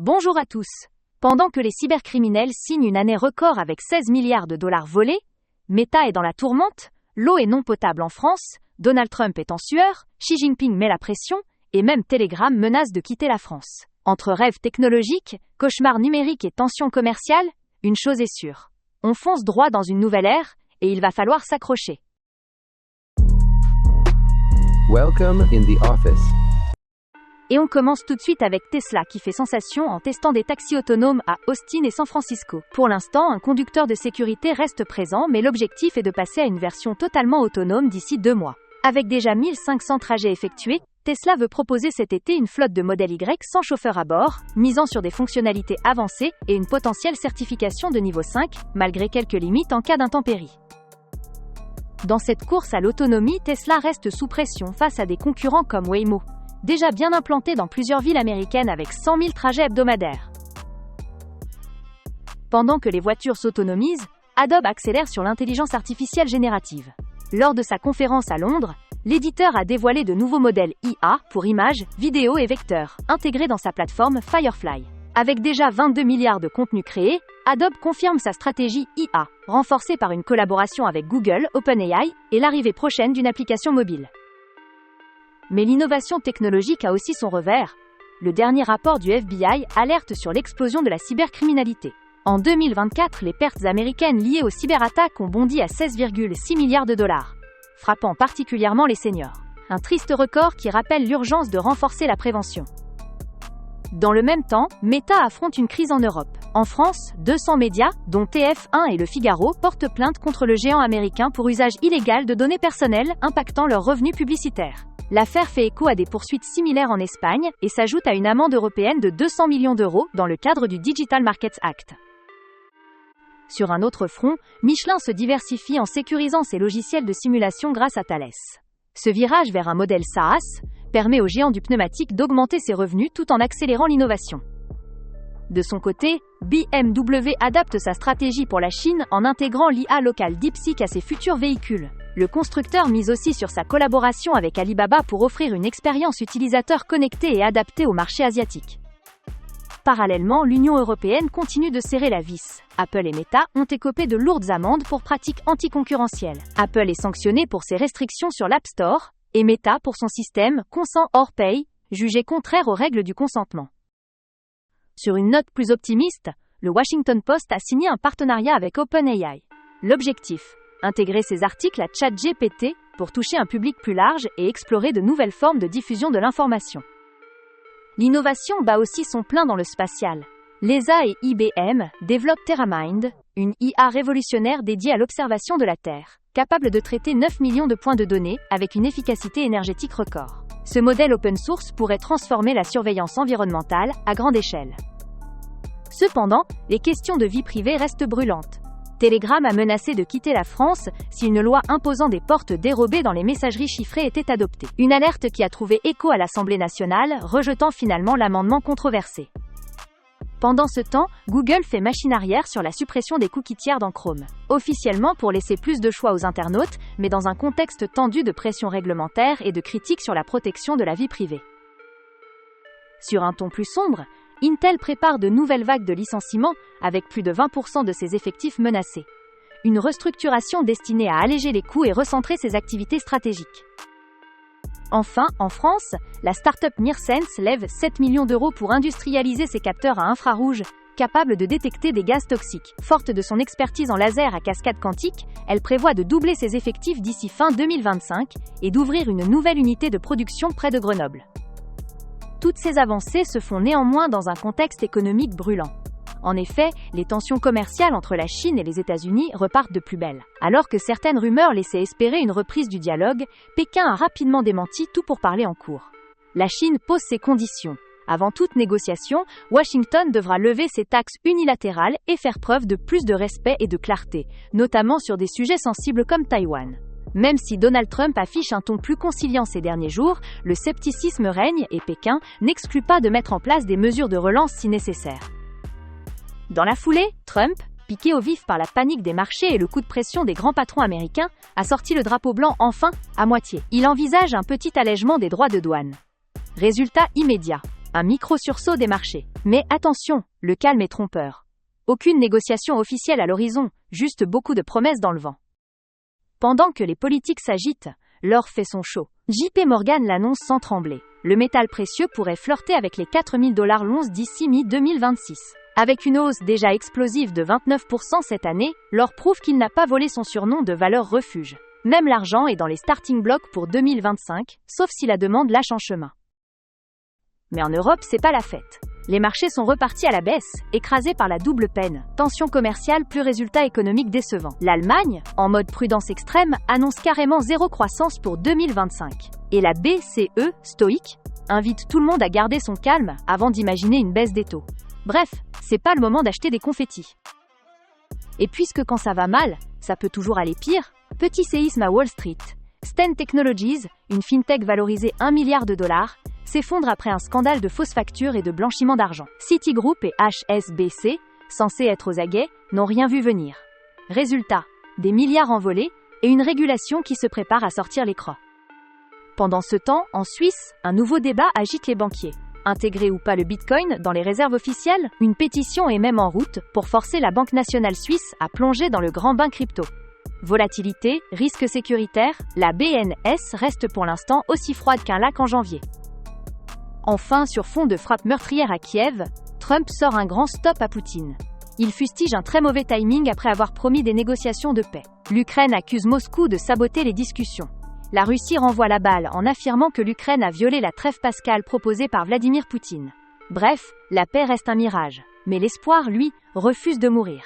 Bonjour à tous. Pendant que les cybercriminels signent une année record avec 16 milliards de dollars volés, Meta est dans la tourmente, l'eau est non potable en France, Donald Trump est en sueur, Xi Jinping met la pression, et même Telegram menace de quitter la France. Entre rêves technologiques, cauchemars numériques et tensions commerciales, une chose est sûre. On fonce droit dans une nouvelle ère, et il va falloir s'accrocher. Welcome in the office. Et on commence tout de suite avec Tesla qui fait sensation en testant des taxis autonomes à Austin et San Francisco. Pour l'instant, un conducteur de sécurité reste présent, mais l'objectif est de passer à une version totalement autonome d'ici 2 mois. Avec déjà 1500 trajets effectués, Tesla veut proposer cet été une flotte de modèle Y sans chauffeur à bord, misant sur des fonctionnalités avancées et une potentielle certification de niveau 5, malgré quelques limites en cas d'intempéries. Dans cette course à l'autonomie, Tesla reste sous pression face à des concurrents comme Waymo, déjà bien implanté dans plusieurs villes américaines avec 100 000 trajets hebdomadaires. Pendant que les voitures s'autonomisent, Adobe accélère sur l'intelligence artificielle générative. Lors de sa conférence à Londres, l'éditeur a dévoilé de nouveaux modèles IA pour images, vidéos et vecteurs, intégrés dans sa plateforme Firefly. Avec déjà 22 milliards de contenus créés, Adobe confirme sa stratégie IA, renforcée par une collaboration avec Google, OpenAI, et l'arrivée prochaine d'une application mobile. Mais l'innovation technologique a aussi son revers. Le dernier rapport du FBI alerte sur l'explosion de la cybercriminalité. En 2024, les pertes américaines liées aux cyberattaques ont bondi à 16,6 milliards de dollars, frappant particulièrement les seniors. Un triste record qui rappelle l'urgence de renforcer la prévention. Dans le même temps, Meta affronte une crise en Europe. En France, 200 médias, dont TF1 et Le Figaro, portent plainte contre le géant américain pour usage illégal de données personnelles impactant leurs revenus publicitaires. L'affaire fait écho à des poursuites similaires en Espagne et s'ajoute à une amende européenne de 200 millions d'euros dans le cadre du Digital Markets Act. Sur un autre front, Michelin se diversifie en sécurisant ses logiciels de simulation grâce à Thales. Ce virage vers un modèle SaaS permet au géant du pneumatique d'augmenter ses revenus tout en accélérant l'innovation. De son côté, BMW adapte sa stratégie pour la Chine en intégrant l'IA locale DeepSeek à ses futurs véhicules. Le constructeur mise aussi sur sa collaboration avec Alibaba pour offrir une expérience utilisateur connectée et adaptée au marché asiatique. Parallèlement, l'Union européenne continue de serrer la vis. Apple et Meta ont écopé de lourdes amendes pour pratiques anticoncurrentielles. Apple est sanctionné pour ses restrictions sur l'App Store, et Meta pour son système Consent or Pay, jugé contraire aux règles du consentement. Sur une note plus optimiste, le Washington Post a signé un partenariat avec OpenAI. L'objectif : intégrer ces articles à ChatGPT pour toucher un public plus large et explorer de nouvelles formes de diffusion de l'information. L'innovation bat aussi son plein dans le spatial. l'ESA et IBM développent TerraMind, une IA révolutionnaire dédiée à l'observation de la Terre, capable de traiter 9 millions de points de données avec une efficacité énergétique record. Ce modèle open source pourrait transformer la surveillance environnementale à grande échelle. Cependant, les questions de vie privée restent brûlantes. Telegram a menacé de quitter la France si une loi imposant des portes dérobées dans les messageries chiffrées était adoptée. Une alerte qui a trouvé écho à l'Assemblée nationale, rejetant finalement l'amendement controversé. Pendant ce temps, Google fait machine arrière sur la suppression des cookies tiers dans Chrome. Officiellement pour laisser plus de choix aux internautes, mais dans un contexte tendu de pression réglementaire et de critiques sur la protection de la vie privée. Sur un ton plus sombre, Intel prépare de nouvelles vagues de licenciements, avec plus de 20% de ses effectifs menacés. Une restructuration destinée à alléger les coûts et recentrer ses activités stratégiques. Enfin, en France, la start-up Nearsense lève 7 millions d'euros pour industrialiser ses capteurs à infrarouge, capables de détecter des gaz toxiques. Forte de son expertise en laser à cascade quantique, elle prévoit de doubler ses effectifs d'ici fin 2025 et d'ouvrir une nouvelle unité de production près de Grenoble. Toutes ces avancées se font néanmoins dans un contexte économique brûlant. En effet, les tensions commerciales entre la Chine et les États-Unis repartent de plus belle. Alors que certaines rumeurs laissaient espérer une reprise du dialogue, Pékin a rapidement démenti tout pourparler en cours. La Chine pose ses conditions. Avant toute négociation, Washington devra lever ses taxes unilatérales et faire preuve de plus de respect et de clarté, notamment sur des sujets sensibles comme Taïwan. Même si Donald Trump affiche un ton plus conciliant ces derniers jours, le scepticisme règne et Pékin n'exclut pas de mettre en place des mesures de relance si nécessaire. Dans la foulée, Trump, piqué au vif par la panique des marchés et le coup de pression des grands patrons américains, a sorti le drapeau blanc enfin, à moitié. Il envisage un petit allègement des droits de douane. Résultat immédiat. Un micro-sursaut des marchés. Mais attention, le calme est trompeur. Aucune négociation officielle à l'horizon, juste beaucoup de promesses dans le vent. Pendant que les politiques s'agitent, l'or fait son show. JP Morgan l'annonce sans trembler. Le métal précieux pourrait flirter avec les 4 000 $ l'once d'ici mi-2026. Avec une hausse déjà explosive de 29% cette année, l'or prouve qu'il n'a pas volé son surnom de valeur refuge. Même l'argent est dans les starting blocks pour 2025, sauf si la demande lâche en chemin. Mais en Europe, c'est pas la fête. Les marchés sont repartis à la baisse, écrasés par la double peine. Tension commerciale plus résultat économique décevant. L'Allemagne, en mode prudence extrême, annonce carrément zéro croissance pour 2025. Et la BCE, stoïque, invite tout le monde à garder son calme avant d'imaginer une baisse des taux. Bref, c'est pas le moment d'acheter des confettis. Et puisque quand ça va mal, ça peut toujours aller pire, petit séisme à Wall Street. Sten Technologies, une fintech valorisée 1 milliard $, s'effondre après un scandale de fausses factures et de blanchiment d'argent. Citigroup et HSBC, censés être aux aguets, n'ont rien vu venir. Résultat, des milliards envolés et une régulation qui se prépare à sortir les crocs. Pendant ce temps, en Suisse, un nouveau débat agite les banquiers. Intégrer ou pas le Bitcoin dans les réserves officielles? Une pétition est même en route pour forcer la Banque nationale suisse à plonger dans le grand bain crypto. Volatilité, risque sécuritaire, la BNS reste pour l'instant aussi froide qu'un lac en janvier. Enfin, sur fond de frappe meurtrière à Kiev, Trump sort un grand stop à Poutine. Il fustige un très mauvais timing après avoir promis des négociations de paix. L'Ukraine accuse Moscou de saboter les discussions. La Russie renvoie la balle en affirmant que l'Ukraine a violé la trêve pascale proposée par Vladimir Poutine. Bref, la paix reste un mirage. Mais l'espoir, lui, refuse de mourir.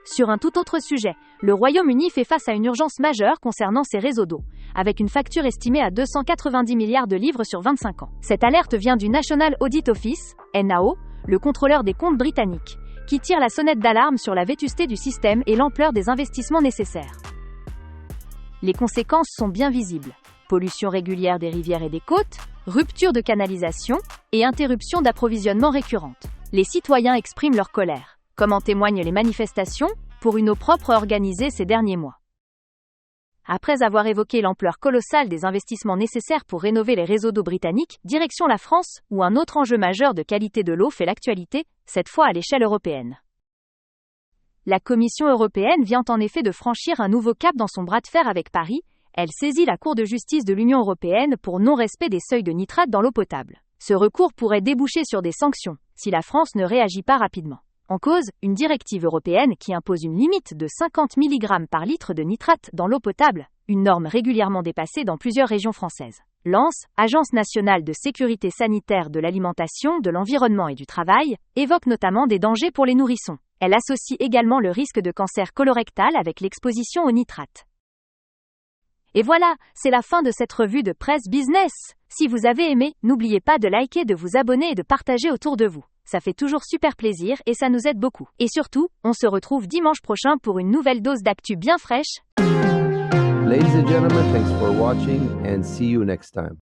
Sur un tout autre sujet, le Royaume-Uni fait face à une urgence majeure concernant ses réseaux d'eau, avec une facture estimée à 290 milliards de livres sur 25 ans. Cette alerte vient du National Audit Office, NAO, le contrôleur des comptes britannique, qui tire la sonnette d'alarme sur la vétusté du système et l'ampleur des investissements nécessaires. Les conséquences sont bien visibles. Pollution régulière des rivières et des côtes, rupture de canalisation et interruption d'approvisionnement récurrente. Les citoyens expriment leur colère, comme en témoignent les manifestations pour une eau propre organisée ces derniers mois. Après avoir évoqué l'ampleur colossale des investissements nécessaires pour rénover les réseaux d'eau britanniques, direction la France, où un autre enjeu majeur de qualité de l'eau fait l'actualité, cette fois à l'échelle européenne. La Commission européenne vient en effet de franchir un nouveau cap dans son bras de fer avec Paris. Elle saisit la Cour de justice de l'Union européenne pour non-respect des seuils de nitrate dans l'eau potable. Ce recours pourrait déboucher sur des sanctions, si la France ne réagit pas rapidement. En cause, une directive européenne qui impose une limite de 50 mg par litre de nitrate dans l'eau potable, une norme régulièrement dépassée dans plusieurs régions françaises. L'ANSE, Agence nationale de sécurité sanitaire de l'alimentation, de l'environnement et du travail, évoque notamment des dangers pour les nourrissons. Elle associe également le risque de cancer colorectal avec l'exposition au nitrate. Et voilà, c'est la fin de cette revue de presse business. Si vous avez aimé, n'oubliez pas de liker, de vous abonner et de partager autour de vous. Ça fait toujours super plaisir et ça nous aide beaucoup. Et surtout, on se retrouve dimanche prochain pour une nouvelle dose d'actu bien fraîche. Ladies and gentlemen, thanks for watching and see you next time.